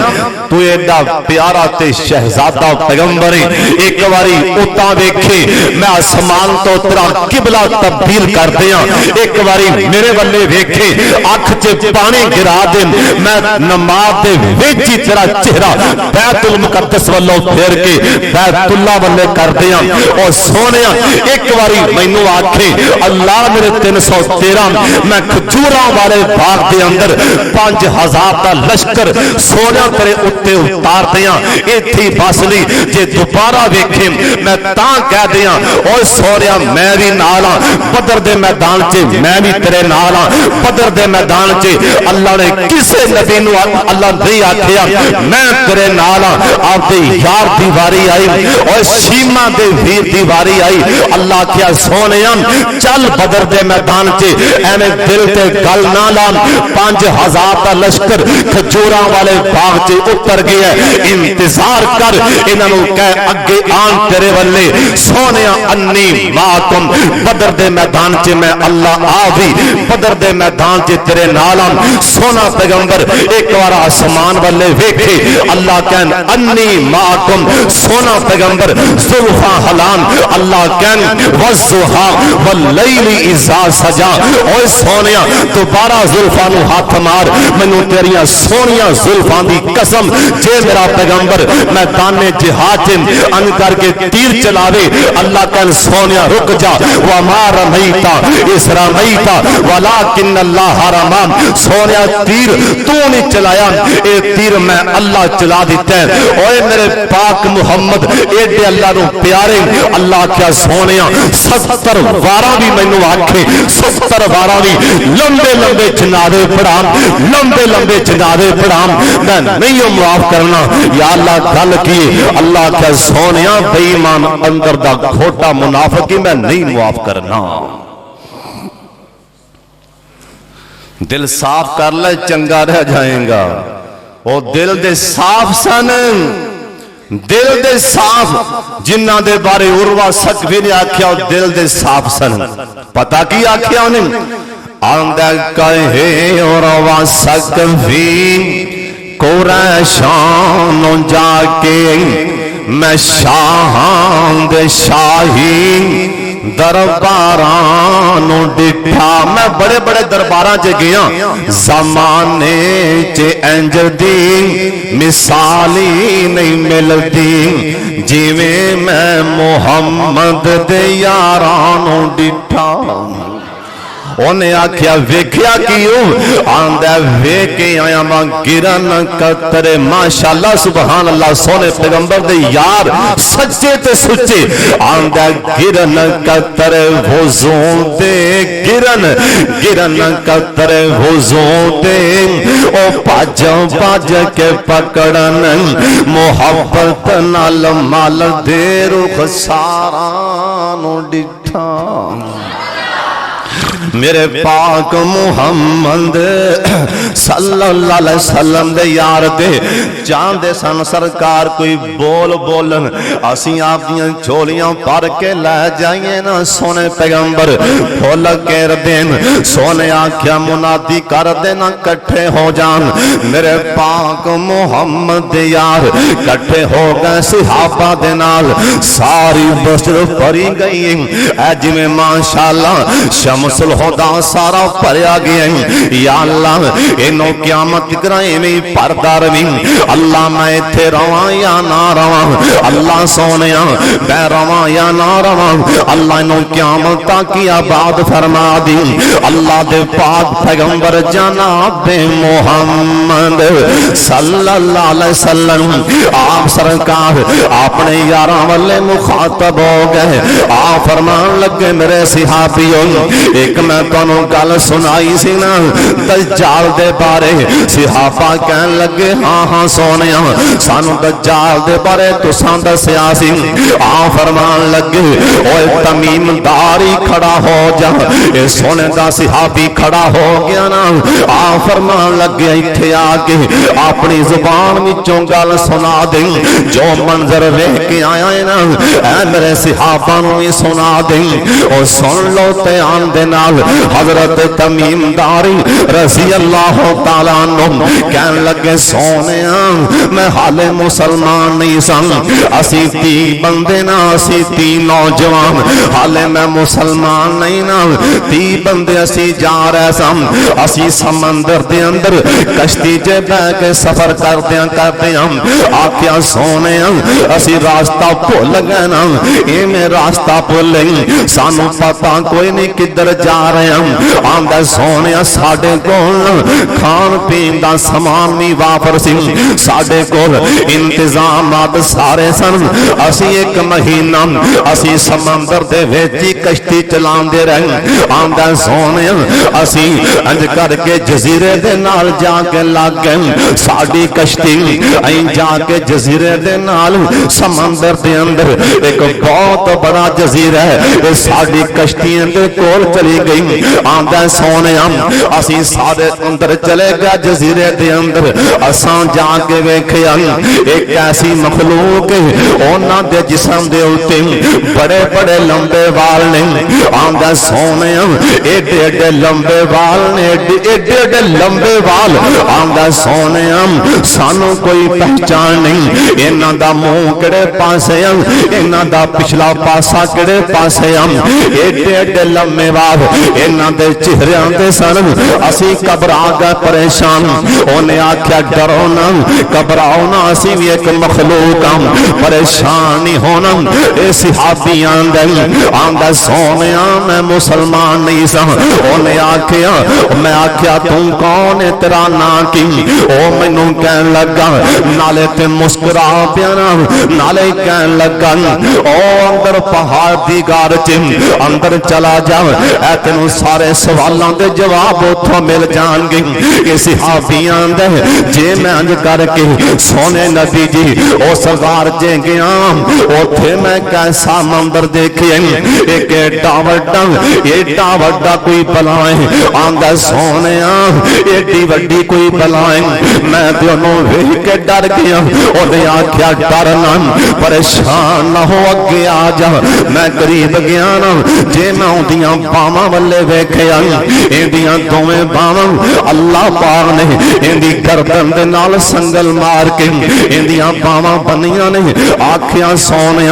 तू एडा प्यारा ते शहजादा पैगंबर है, एक बारी उता वेखे, मैं आसमान तो तेरा किबला तब्दील कर दिया। एक बारी मेरे वाले वेखे, अख पानी गिरा दे, मैं नमाज दे विच ही तेरा चेहरा बैतुल मुकद्दस वालों फेर के बैतुल्लाह वाले कर दिया। और सोनिया एक बारी मैनू आखे, अल्लाह मेरे 313 मैं खजूरा वाले बाग के अंदर 5000 का लश्कर सोनिया तेरे उत्ते उतार दिया, इत्थे बस ली। जे दोबारा वेखे मैं तां कह दिया, और सोनिया मैं भी नाल हां, बदर दे मैदान च मैं भी तेरे नाल हां, बदर दे मैदान मैदान च अल्लाह ने किसे नबी नूं अल्लाह नहीं आखिया मैं तेरे नाल आपदे यार दी वारी आई और सीमा दे वीर दी वारी आई। अल्लाह आखिया सोनिया चल बदर दे मैदान च एवें दिल ते गल ना ला 5000 का लश्कर खजूरा वाले बाग च उतर गया इंतजार कर इन्हां नूं कह अगे आन तेरे वल्ले सोनिया अन्नी मातम बदर दे मैदान च मैं अल्लाह आ भी बदर दे मैदान च तेरे नाल सोना पैगंबर एक बार आसमान वाले वेखे अल्लाह कहन अन्नी मातम सोना पैगंबर जुल्फा हलान अल्लाह कहन वज़ुहा वल्लैली इज़ा सजा ओए सोनिया दोबारा जुल्फा नूं हाथ मार मैनू तेरिया सोनिया जुल्फा दी कसम जे मेरा पैगंबर मैदाने जिहाद अन करके तीर चलावे अल्लाह कहन सोनिया रुक जा वा मार रमईता इस रमईता वलाकिन अल्लाह रमा सोनिया तीर तू नहीं चलाया ए तीर मैं अल्लाह चला दिता है। ओए मेरे पाक मुहम्मद एडे अल्लाह नूं प्यारे अल्लाह क्या सोनिया 70 वारा भी मैनू आखे 70 वारा भी लंबे लंबे जनाजे पढ़ा लंबे लंबे जनाजे पढ़ा मैं नहीं माफ करना या अल्लाह गल की अल्लाह क्या सोनिया बेईमान अंदर दा खोटा मुनाफिक मैं नहीं माफ करना। दिल साफ कर ले चंगा रह जाएगा। वो दिल दे साफ सन दिल दे साफ जिन्ना दे बारे उर्वा सक भी ने आख्या दिल दे साफ सन पता की आख्या उन्हें आंदा कहे उर्वा सक भी कुरैशान जाके मैं शाहां दे शाही दरबारां डिठा मैं बड़े बड़े दरबारां च गया ज़माने च इंज दी मिसाली नहीं मिलती जिवें मैं मुहम्मद दे यारां डिठा। उन्हें आख्या वेख्या कि आंदा वेख के आया मां गिरन कतरे माशाअल्लाह सुभान अल्लाह सोने पैगंबर दे यार सच्चे ते सुच्चे आंदा गिरन कतरे वुज़ू दे गिरन गिरन कतरे वुज़ू दे ओ भज भज के पकड़न मोहब्बत नाल मल दे रुख सारा नु डिठा। मेरे पाक मुहम्मद सल्लल्लाहु अलैहि वसल्लम दे यार दे चाहते सन सरकार कोई बोल बोलन असी आप दियां झोलियां भर के लै जाइए ना सोने पैगंबर फुल घेर देन सोने आख्या मुनादी कर देना कट्ठे हो जान। मेरे पाक मुहम्मद दे यार कट्ठे हो गए सहाबा दे नाल सारी मस्जिद भरी गई है जिवें माशाअल्लाह शमसुल हुदा सारा भरया गया या अल्लाह इनो क़यामत कराए में भरदा रवी अल्लाह मैं इत्थे रवां या ना रवां अल्लाह सोनिया मैं रवां या ना रवां अल्लाह इनो क़यामत की आबाद फरमा दी। अल्लाह दे पाक पैगंबर जनाब मुहम्मद सल्लल्लाहु अलैहि वसल्लम आप सरकार अपने यारां वाले मुखातब हो गए आप फरमान लगे मेरे सहाबियों एक मैं तुहानू गल सुनाई सी ना दज्जाल दे बारे सहाबा कहन लगे हाँ हाँ सोनिया सानू दज्जाल दे बारे तुसां दस्या सी आ फरमान लगे ओए तमीमदारी खड़ा हो जा ए सोने दा सहाबी खड़ा हो गया ना आ फरमान लगे इत्थे आके अपनी जुबान विचों गल सुना दे जो मंजर वेख के आया है ना ऐ मेरे सहाबा नू भी सुना दे ओ सुन लो ते आन दे नाल हजरत तमीमदारी रज़ी अल्लाह तआला अन्हु कहन लगे सोनिया मैं हाले मुसलमान नहीं सन असी 30 बंदे ना असी 3 नौजवान हाले मैं मुसलमान नहीं ना 30 बंदे असी जा रहे सन असी समंदर दे अंदर कश्ती च बैठ के सफर करते आख्या सोनिया असी रास्ता भुल गए ना ये मैं रास्ता भुल सानू पता कोई नहीं किधर जा रहे हैं। आंदा सोने साडे कोल खान पीन दा समान भी वापर सी, साडे कोल इंतजामात सारे सन। असी एक महीना असी समंदर दे विच ही कश्ती चलांदे रहे। आंदा सोने असी अंज करके जजीरे दे नाल जाके लग गए। साडी कश्ती अई जाके जजीरे दे नाल समंदर दे अंदर एक बहुत बड़ा जजीरा है, साडी कश्तियां दे कोल चली गई। आंदा सोने असी सारे अंदर चले गए जजीरे दे अंदर। असां जाके वेखिया एक ऐसी मखलूक उन्हां दे जिस्म दे उत्ते बड़े बड़े लंबे वाल ने। आंदा सोने एडे एडे लंबे वाल ने, एडे एडे लंबे वाल। आंदा सोने सानू कोई पहचान नहीं, इन्हां दा मुंह किहड़े पासे, इन्हां दा पिछला पासा किहड़े पासे। एडे एडे लंबे वाल इन्हां दे चेहरियां दे सन। असी घबरा गए, परेशान। उन्हें आख्या डरो ना, घबराओ ना, असी भी एक मखलूक हम, परेशान नहीं होना। ए सहाबी आंदा सोने मैं मुसलमान नहीं सा। उन्हें आख्या, मैं आख्या तू कौन है, तेरा ना की? ओ मैनू कहन लगा, नाले ते मुस्कुरा पिया नाले कहन लगा ओ अंदर पहाड़ दी गार च अंदर चला जा, ऐ तेनू सारे सवालों के जवाब उथों मिल जाएंगे। ये सहाबी आंदा जे मैं अंज करके सोने नबी जी उस गार च गया, उथे मैं कैसा मंदिर देखे, एक एडा वड्डा कोई बलाए। आंदा सोने एडी वड्डी कोई बलाए, मैं दोनों वेख के डर गया। उन्हें आख्या डर ना, परेशान ना हो, अगे आ जा। मैं करीब गया ना, जे मैं उन्दियां बावां वल्ले वेखिया, इंदियां दोवें बावां अल्लाह पाक ने इंदी गर्दन दे नाल संगल मार के इंदियां बावां बनियां ने। आख्या सोने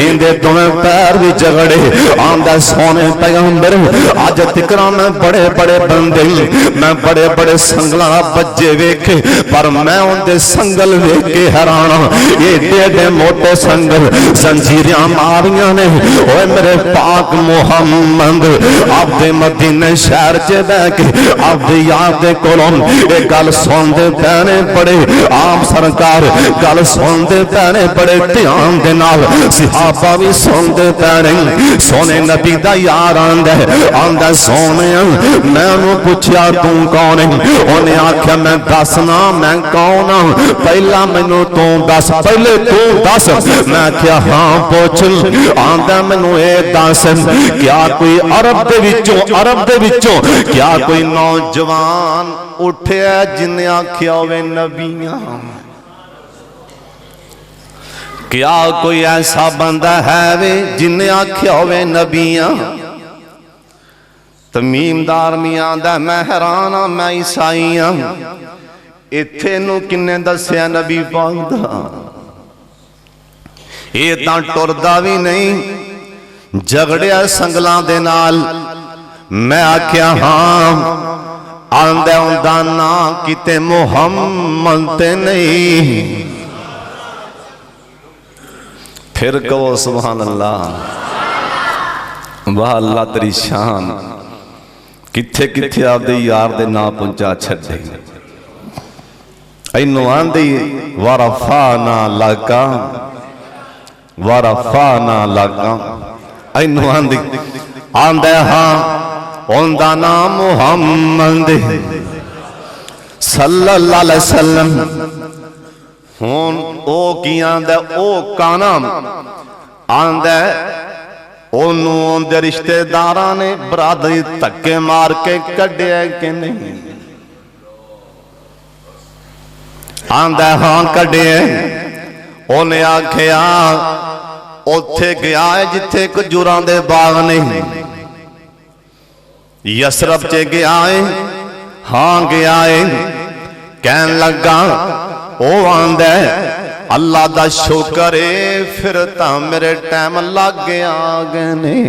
इंदे दोवें पैर भी जगड़े। आंदा सोने पैगंबर अज तिकरा मैं बड़े बड़े बंदे, मैं बड़े बड़े संगल बज्जे वेखे, पर मैं उनके संगल वेख के हैरान। एडे एडे मोटे संगल जंजीरियां मारियां ने। ओए मेरे पाक मुहम्मद आपदे मदीने शहर च बह के आपदे यार दे कोलों एक गल सुनते पैने, बड़े आम सरकार गल सुनते पैने, बड़े ध्यान दे नाल सहाबा भी सुनते पैने। सोने नबी दा यार आंदा सोने मैं उन्होंने पूछया तू कौन है? उन्हें आख्या मैं दसना मैं कौन हाँ, पहला मैनू तू दस, पहले तू दस। मैं आख्या हाँ पूछ। आंदा मैनू ये दस, क्या कोई अरब दे विचों क्या कोई नौजवान उठिया जिन्हें आख्या होवे नबियां? क्या कोई ऐसा बंदा है वे जिन्हें आख्या होवे नबियां? तमीमदार मियां दा मैं हैरान हाँ, मैं ईसाई हाँ, इत्थे नू किन्ने दस्या नबी पाक दा? ये तां टुरदा भी नहीं, झगड़िया संगलां दे नाल। मैं आख्या हाँ, आंदा उंदा ना किते मुहम्मद ते नहीं। फिर कहो सुभान अल्लाह, वाह अल्लाह तेरी शान। किथे किथे आपदे यार दे ना पहुंचा छड्डे। इनू आंदी वरफा ना लागा, वरफा ना लागा। इनू आंदी आंदा हाँ उनदा नाम मुहम्मद सल्लल्लाहु अलैहि वसल्लम। हुण ओ की आंदा, ओ काना आंदा ओनू उनदे रिश्तेदारां ने बरादरी धक्के मार के कढ़िया कि नहीं? आंदा हाँ कढ़िया। उन्हें आख्या उथे गया है जिथे खजूरां दे बाग ने, यसरब च गया है? हाँ गया है। कहन लगा ओ आंदा अल्लाह दा शुक्र है, फिर तां मेरे टाइम लग गया गए ने।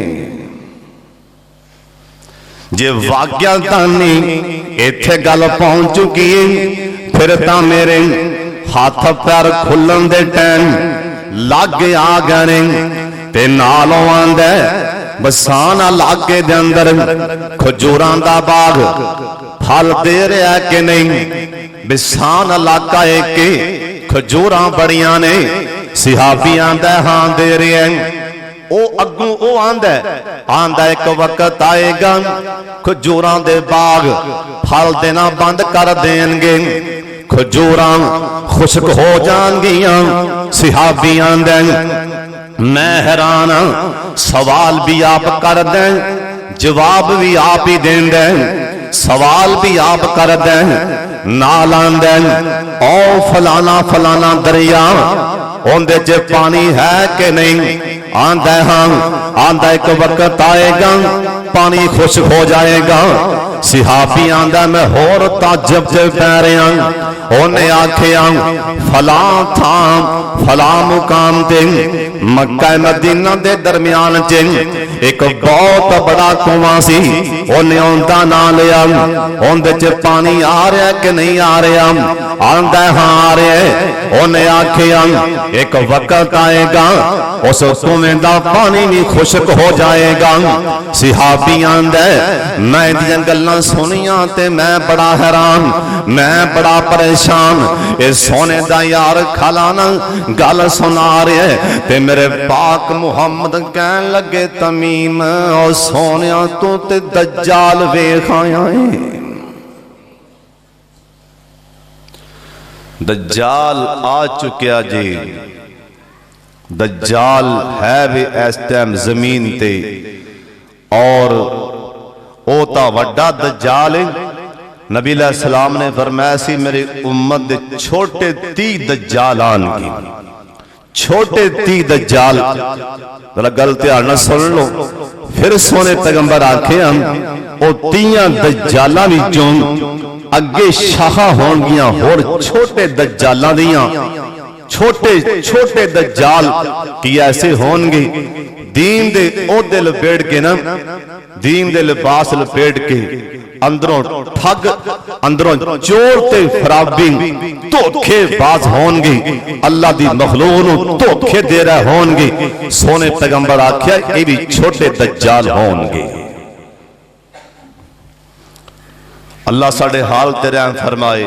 जे वाकया तानी इत्थे गल पहुंच चुकी है, फिर तां मेरे हाथ पैर खुलन दे टाइम लग आ गए ने। ते नालों आंदा बसाना लागे दे अंदर खजूरां दा बाग फल दे रहा कि नहीं। बिसान इलाका है कि खजूरां बड़ियां ने। सिहाबी आंदा हां दे रहे हैं। ओ अगों ओ आंदा एक वक्त आएगा खजूरां दे बाग फल देना बंद कर देंगे, खजूरां खुश्क हो जाएंगियां। सिहाबी आंदा मैं हैरान, सवाल भी आप कर दें, जवाब भी आप ही दें दें। सवाल भी आप कर दें, नाल आंदे ओ फलाना फलाना दरिया उनदे च पानी है कि नहीं। आंदा हां। आंदा एक वक्त आएगा पानी खुश्क हो जाएगा। सिहाबी आंदा मैं होर ताज्जुब च पै रहा। उन्हें आखिया फला था फला मुकाम ते मक्का मदीना दे दरमियान च एक बहुत बड़ा कुआं सी। उन्हें उनका नाम लिया। उनदे च पानी आ रहा कि नहीं आ रहा। आंदा हां आ रहा है। उन्हें आखिया एक वक्त आएगा उस कुएं दा पानी भी खुश्क हो जाएगा। सिहाबी आंदा मैं इहदियां गल्लां सुनियां ते मैं बड़ा हैरान, मैं बड़ा परेशान। ये सोने दा यार खलाना गल सुना रहा है ते मेरे पाक मुहम्मद कहन लगे तमीम और सोनिया तू ते दज्जाल वेख आया है। दज्जाल आ चुकिया जी। दज्जाल है भी इस टाइम जमीन ते और ओ ता वड्डा दज्जाल है। नबी सलाम ने फरमाया सी मेरी उम्मत दे छोटे 30 दज्जाल आनगे। छोटे 30 दज्जाल जरा गल ध्यान नाल सुन लो। फिर सोने पैगंबर आखे हम ओ 30 दज्जालां विचों अगे शाह होणगियां होर छोटे दज्जालां दियां। छोटे छोटे दज्जाल की ऐसे होंगे दीन दे ओहदे लपेट के ना, दीन दे लिबास लपेट के अंदरों ठग अंदरों चोर ते फराबी धोखेबाज होंगे। अल्लाह दी मखलूक नूं धोखे दे रहे होंगे। सोने पैगंबर आख्या ये भी छोटे दज्जाल होंगे। अल्लाह साडे हाल ते रहम फरमाए।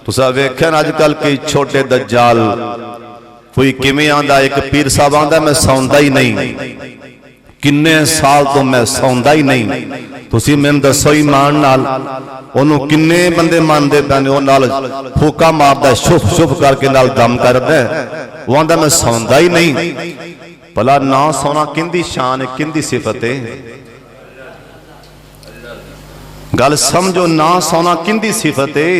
तुसा वेख्या अजकल कई छोटे दज्जाल कोई किवें आंदा। एक पीर साहब आंदा मैं सौंदा ही नहीं, किन्ने साल तो मैं सौंदा ही नहीं। तुसी मैनूं दसो ईमान नाल ओनू किन्ने बंदे मानदे पैने। ओ नाल फूका मारदा शुभ शुभ करके नाल दम करदा। वो आंदा मैं सौंदा ही नहीं। भला ना सोना किंदी शान है, किंदी सिफत है? गल समझो, ना सोना किंदी सिफत है?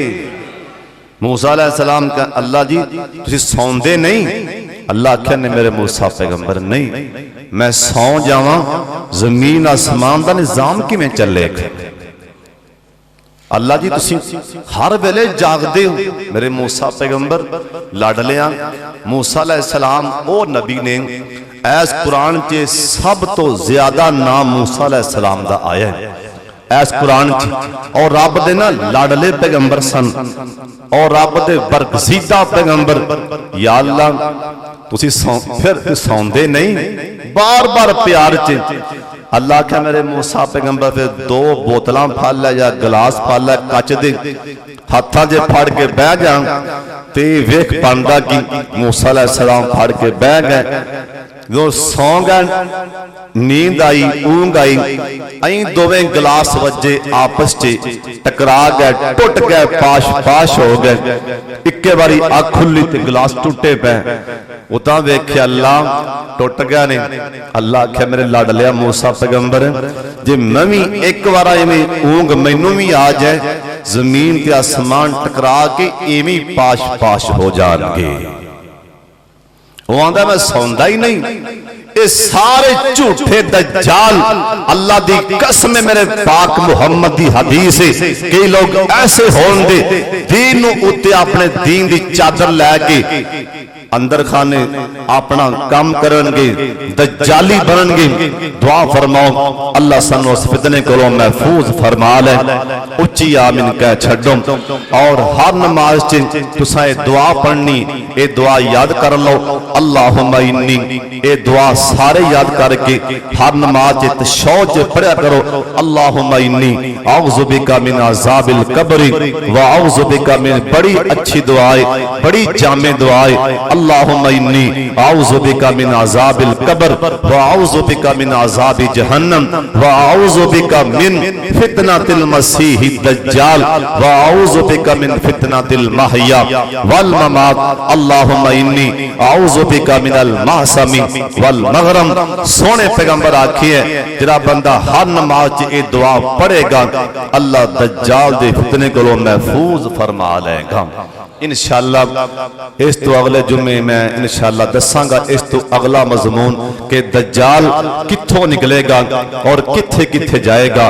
मूसा अलैहिस्सलाम का अल्लाह जी तुसी सौंदे नहीं। अल्लाह आख्या ने मेरे मूसा पैगंबर नहीं, मैं सौ जावां जमीन आसमान का निजाम किवें चलेगा? अल्लाह जी तुसी हर वेले जागदे हो। मेरे मूसा पैगंबर लाडलिया मूसा अलैहिस्सलाम ओ नबी ने ऐस कुरान च सब तो ज्यादा नाम मूसा अलैहिस्सलाम दा आया है ऐस कुरान च। और रब दे ना लाडले पैगंबर सन और रब दे बरगजीदा पैगंबर। या अल्लाह तुसी फिर सौंदे नहीं, बार बार प्यार च। अल्लाह क्या मेरे मूसा पैगंबर फिर 2 बोतलां फल लै या गिलास फल लै कच दे हाथां च फड़ के बह जा ते वेख पांदा कि मूसा अलैहिस्सलाम फड़ के बह गए। जो सौ गए नींद आई ऊंग आई अई दोवें गिलास वजे आपस च टकरा गए, टुट गए, पाश पाश हो गए। इक्के बारी अख खुली ते गिलास टुटे पे। उता वेख्या अल्लाह टुट गया ने। अल्लाह आख्या मेरे लाडलिया मूसा पैगंबर जे मैं भी एक बार इवें ऊंग मैनू भी आ जाए जमीन ते आसमान टकरा के इवें पाश पाश हो जाएंगे। वो आंदा मैं सौंदा ही नहीं। ये सारे झूठे दज्जाल अल्लाह दी कसम मेरे पाक मुहम्मद दी हदीस है। कई लोग ऐसे होंगे दीन नूं उत्ते अपने दीन दी चादर लैके अंदर खाने अपना काम करनगे, दज्जाली बननगे। दुआ फरमाओ अल्लाह सानू उस फितने कोलों महफूज फरमा ले। उच्ची आमीन कह छड्डो। और हर नमाज च तुसां दुआ पढ़नी, ये दुआ याद कर लो। अल्लाहुम्मा इन्नी, ये दुआ सारे याद करके हर नमाज तशहुद पढ़ा करो। अल्लाहुम्मा इन्नी औज़ु बिका मिन अज़ाबिल कब्रि व औज़ु बिका मिन, बड़ी अच्छी दुआए, बड़ी जामे दुआए। अल्लाहुम्मा इन्नी औज़ु बिका मिन अज़ाबिल कब्र व औज़ु बिका मिन अज़ाबि जहन्नम व औज़ु बिका मिन फितनतिल मसीहि दज्जाल व औज़ु बिका मिन फितनतिल महया वल ममात। अल्लाहुम्मा इन्नी औज़ु बिका मिनल महसमी वल मगरम। सोने पैगंबर आखिए जरा बंदा हर नमाज ये दुआ पढ़ेगा अल्लाह दज्जाल दे फितने को महफूज फरमा लेगा इंशाअल्लाह। इस तो अगले जुम्मे मैं इंशाअल्लाह दसांगा इस तो अगला मजमून के दज्जाल कित्थों निकलेगा और किथे किथे जाएगा।